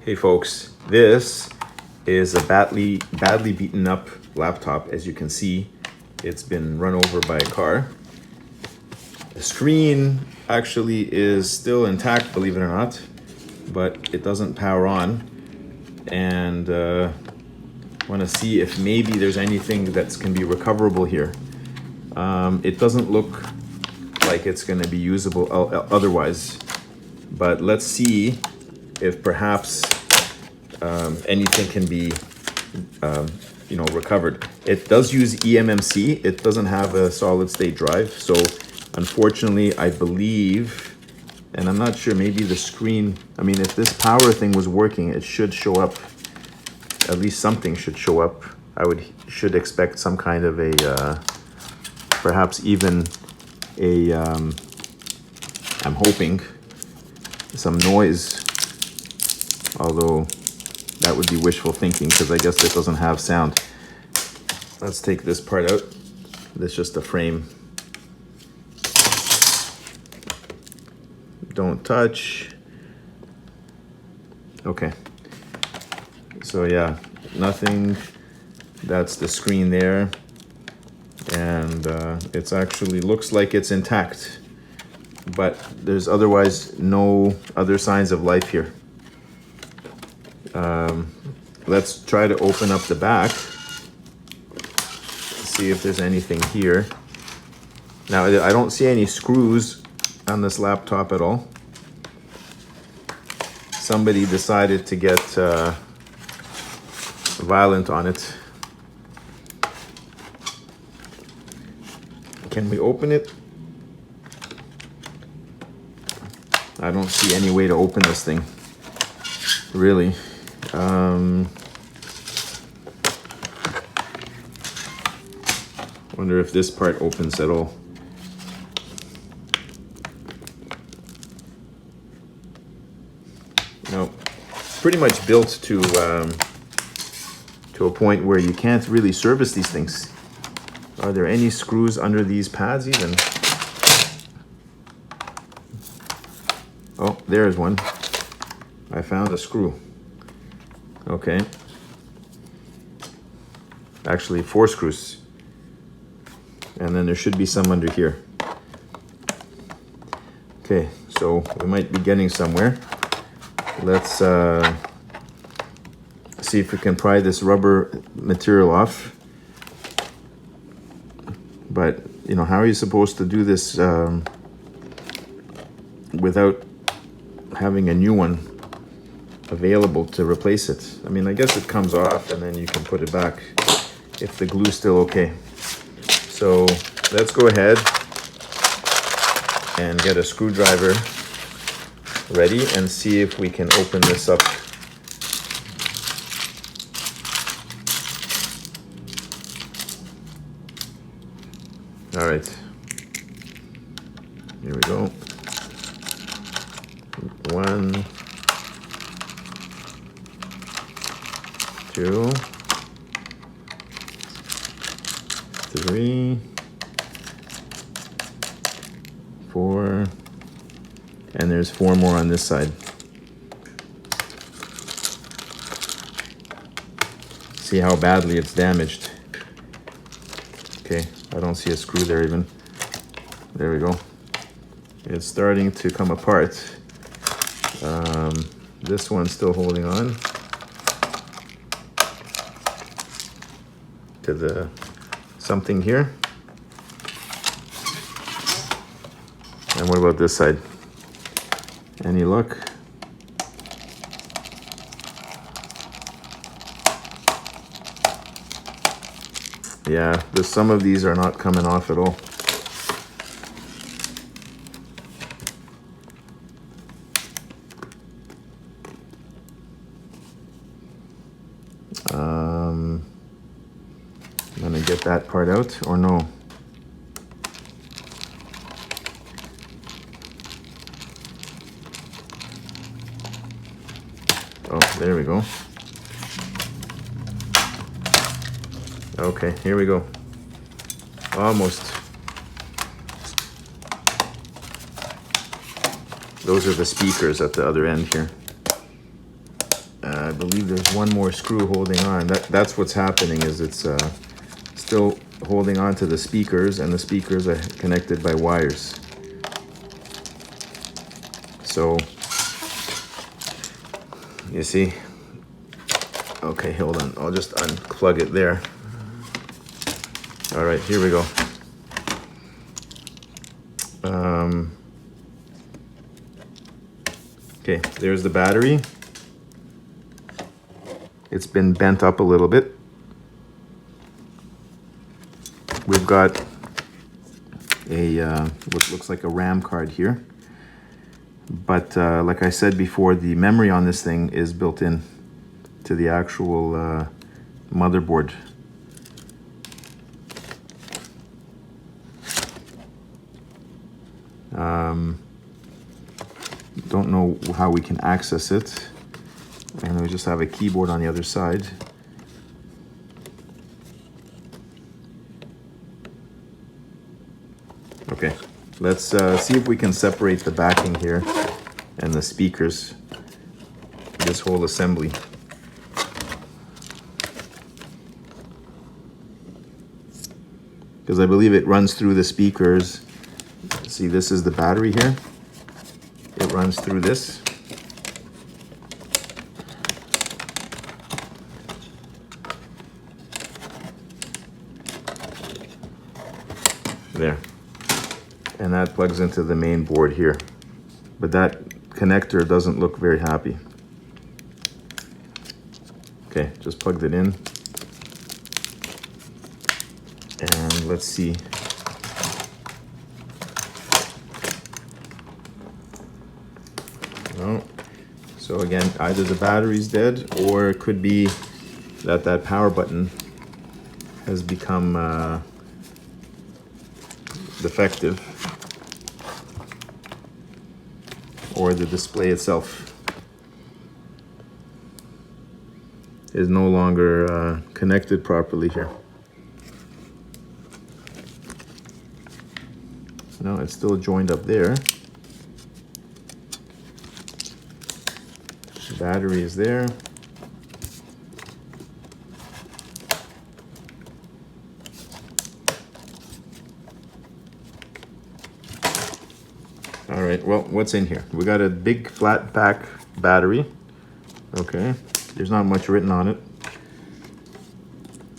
Hey folks, this is a badly beaten up laptop. As you can see, it's been run over by a car. The screen actually is still intact, believe it or not, but it doesn't power on. And want to see if maybe there's anything that can be recoverable here. It doesn't look like it's going to be usable otherwise, but let's see if perhaps anything can be recovered. It does use eMMC. It doesn't have a solid state drive, so unfortunately I believe, and I'm not sure, maybe the screen, I mean, if this power thing was working, it should show up, at least something should show up. Should expect some kind of a perhaps even a I'm hoping some noise, although that would be wishful thinking because I guess it doesn't have sound. Let's take this part out. This is just a frame. Don't touch. Okay. So yeah, nothing. That's the screen there. And it's actually looks like it's intact, but there's otherwise no other signs of life here. Let's try to open up the back, see if there's anything here. Now, I don't see any screws on this laptop at all. Somebody decided to get violent on it. Can we open it? I don't see any way to open this thing, really. Wonder if this part opens at all. No, pretty much built to a point where you can't really service these things. Are there any screws under these pads even? Oh, there's one. I found a screw. Okay. Actually, 4 screws. And then there should be some under here. Okay, so we might be getting somewhere. Let's see if we can pry this rubber material off. But, you know, how are you supposed to do this without having a new one available to replace it? I mean, I guess it comes off and then you can put it back if the glue's still okay. So let's go ahead and get a screwdriver ready and see if we can open this up. All right, here we go. 1, 2, 3, 4, and there's 4 more on this side. See how badly it's damaged. Okay, I don't see a screw there even. There we go. It's starting to come apart. This one's still holding on to the something here. And what about this side? Any luck? Yeah, some of these are not coming off at all. I'm gonna get that part out, or no? Oh, there we go. Okay, here we go. Almost. Those are the speakers at the other end here. I believe there's one more screw holding on. That's what's happening, is it's still holding on to the speakers, and the speakers are connected by wires. So you see, okay, hold on, I'll just unplug it there. All right, here we go. Okay, there's the battery. It's been bent up a little bit. We've got a what looks like a RAM card here. But like I said before, the memory on this thing is built in to the actual motherboard. Don't know how we can access it. And we just have a keyboard on the other side. Okay, let's see if we can separate the backing here and the speakers, this whole assembly. Because I believe it runs through the speakers. See, this is the battery here. It runs through this. There. And that plugs into the main board here. But that connector doesn't look very happy. Okay, just plugged it in. And let's see. No. So again, either the battery's dead, or it could be that that power button has become defective, or the display itself is no longer connected properly here. No, it's still joined up there. The battery is there. All right, well, what's in here? We got a big flat pack battery. Okay, there's not much written on it.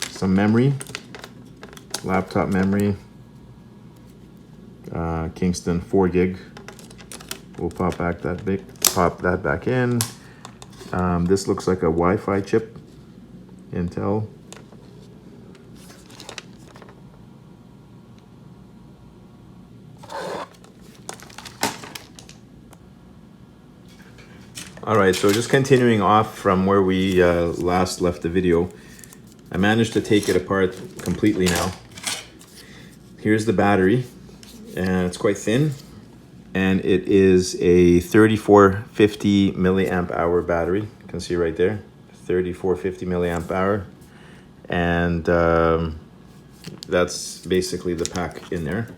Some memory, laptop memory, Kingston 4 gig. We'll pop that back in. This looks like a Wi-Fi chip, Intel. All right, so just continuing off from where we last left the video, I managed to take it apart completely now. Here's the battery, and it's quite thin, and it is a 3450 milliamp hour battery. You can see right there, 3450 milliamp hour, and that's basically the pack in there.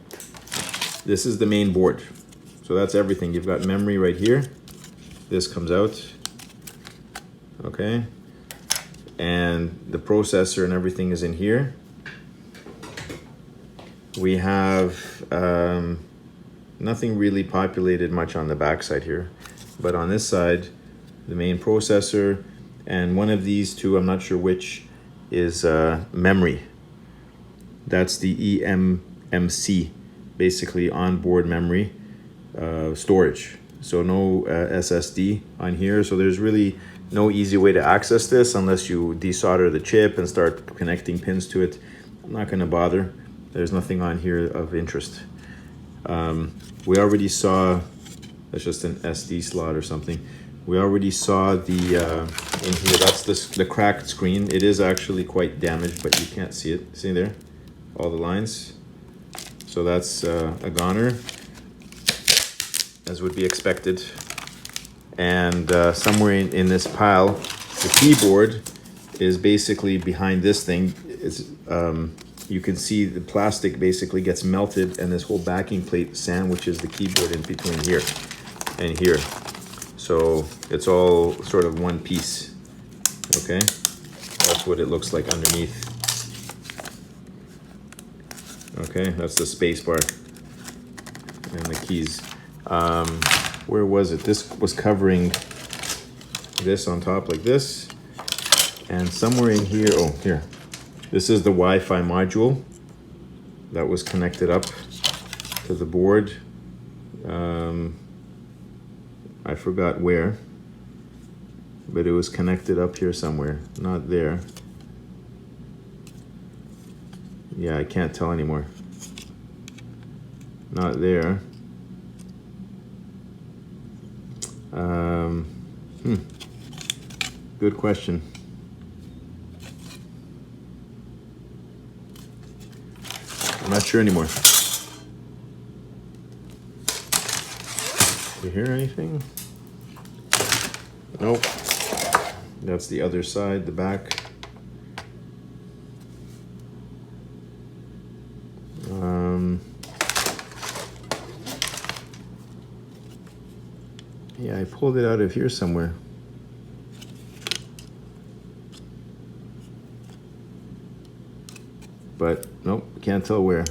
This is the main board, so that's everything. You've got memory right here. This comes out, okay, and the processor and everything is in here. We have nothing really populated much on the back side here, but on this side, the main processor, and one of these two, I'm not sure which, is memory. That's the eMMC, basically onboard memory storage. So no SSD on here. So there's really no easy way to access this unless you desolder the chip and start connecting pins to it. I'm not going to bother. There's nothing on here of interest. We already saw, that's just an SD slot or something. We already saw the, in here, that's the cracked screen. It is actually quite damaged, but you can't see it. See there? All the lines. So that's a goner, as would be expected. And somewhere in this pile, the keyboard is basically behind this thing. It's, you can see the plastic basically gets melted, and this whole backing plate sandwiches the keyboard in between here and here. So it's all sort of one piece. Okay, that's what it looks like underneath. Okay, that's the space bar and the keys. Where was it? This was covering this on top like this, and somewhere in here, oh, here. This is the Wi-Fi module that was connected up to the board. I forgot where, but it was connected up here somewhere, not there. Yeah, I can't tell anymore. Not there. Good question. I'm not sure anymore. Do you hear anything? Nope. That's the other side, the back. Yeah, I pulled it out of here somewhere. But nope, can't tell where.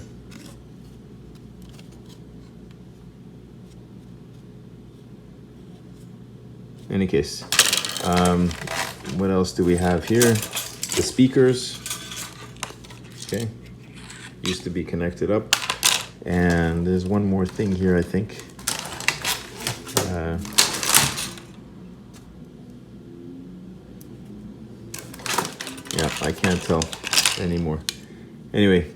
In any case, what else do we have here? The speakers. Okay, used to be connected up. And there's one more thing here, I think. Yeah, I can't tell anymore. Anyway.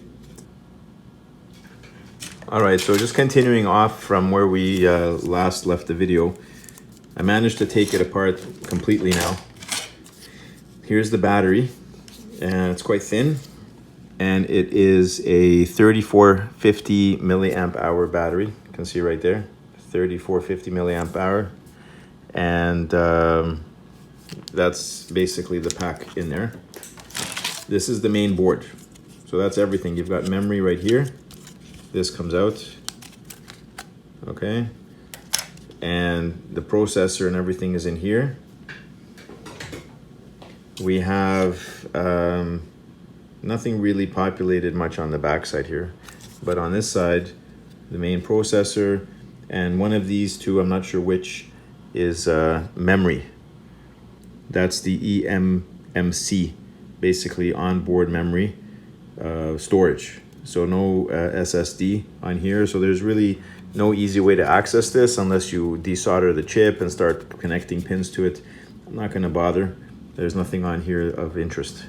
All right, so just continuing off from where we last left the video. I managed to take it apart completely now. Here's the battery, and it's quite thin. And it is a 3450 milliamp hour battery. You can see right there, 3450 milliamp hour. And that's basically the pack in there. This is the main board. So that's everything. You've got memory right here. This comes out. Okay. And the processor and everything is in here. We have nothing really populated much on the back side here, but on this side, the main processor, and one of these two, I'm not sure which, is memory. That's the eMMC, basically onboard memory storage. So no SSD on here. So there's really no easy way to access this unless you desolder the chip and start connecting pins to it. I'm not going to bother. There's nothing on here of interest.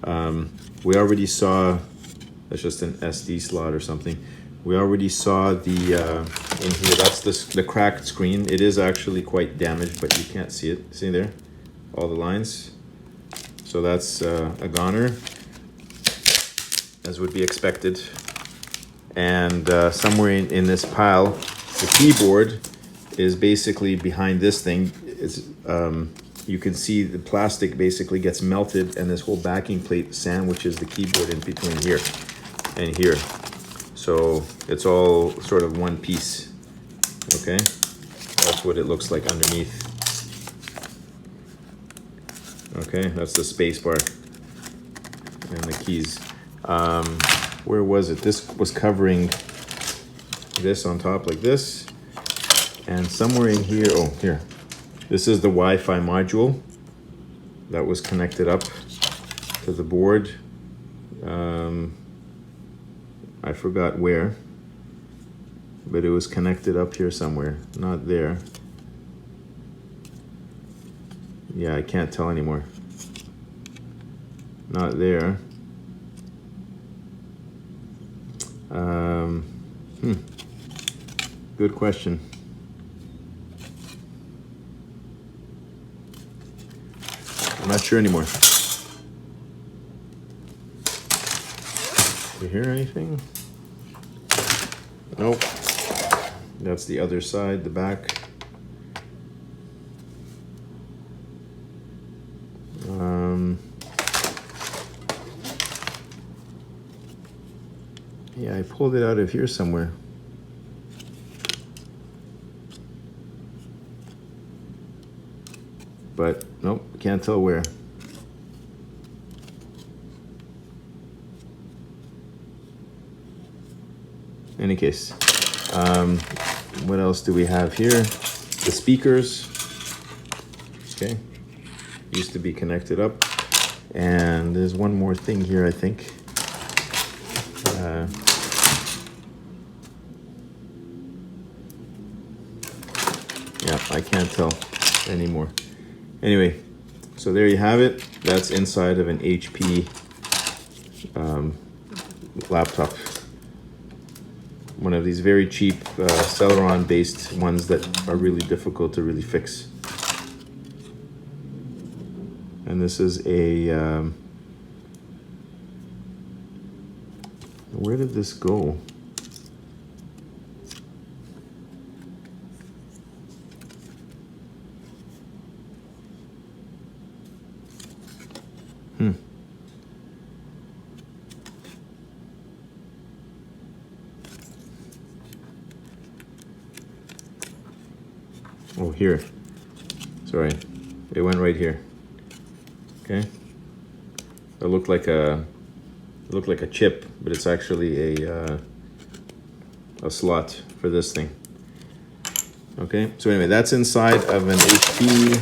We already saw, that's just an SD slot or something. We already saw the, in here, that's the cracked screen. It is actually quite damaged, but you can't see it. See there? All the lines. So that's a goner, as would be expected. And somewhere in this pile, the keyboard is basically behind this thing. It's, you can see the plastic basically gets melted, and this whole backing plate sandwiches the keyboard in between here and here. So it's all sort of one piece. Okay, that's what it looks like underneath. Okay, that's the space bar and the keys. Where was it? This was covering this on top like this, and somewhere in here, oh, here. This is the Wi-Fi module that was connected up to the board. I forgot where, but it was connected up here somewhere, not there. Yeah, I can't tell anymore. Not there. Good question. I'm not sure anymore. Do you hear anything? Nope. That's the other side, the back. Yeah, I pulled it out of here somewhere. But nope, can't tell where. any case, what else do we have here? The speakers. Okay, used to be connected up. And there's one more thing here, I think. Yeah, I can't tell anymore. Anyway, so there you have it. That's inside of an HP laptop. One of these very cheap Celeron based ones that are really difficult to really fix. And this is a, where did this go? Oh, here. Sorry, it went right here. Okay. It looked like a chip, but it's actually a slot for this thing. Okay. So anyway, that's inside of an HP.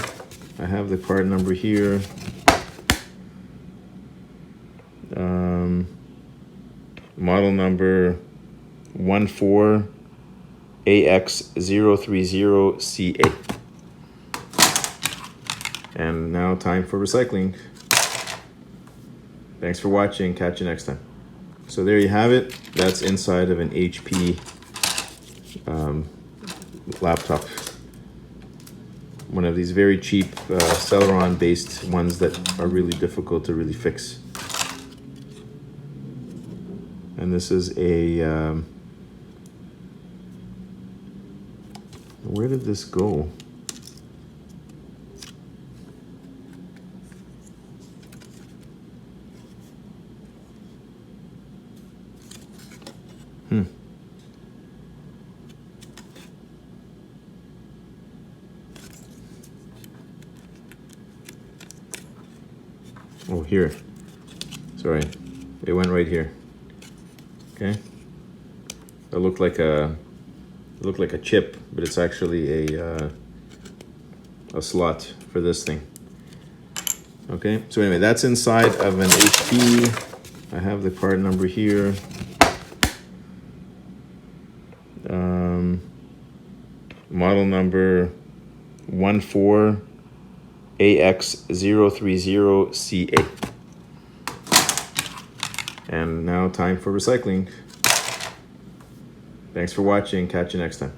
I have the part number here. Model number 14AX030CA. And now time for recycling. Thanks for watching. Catch you next time. So there you have it. That's inside of an HP laptop. One of these very cheap Celeron based ones that are really difficult to really fix. And this is a, where did this go? Oh, here. Sorry, it went right here. Okay. It looked like a chip, but it's actually a slot for this thing. Okay. So anyway, that's inside of an HP. I have the part number here. Model number 14AX030CA. And now time for recycling. Thanks for watching. Catch you next time.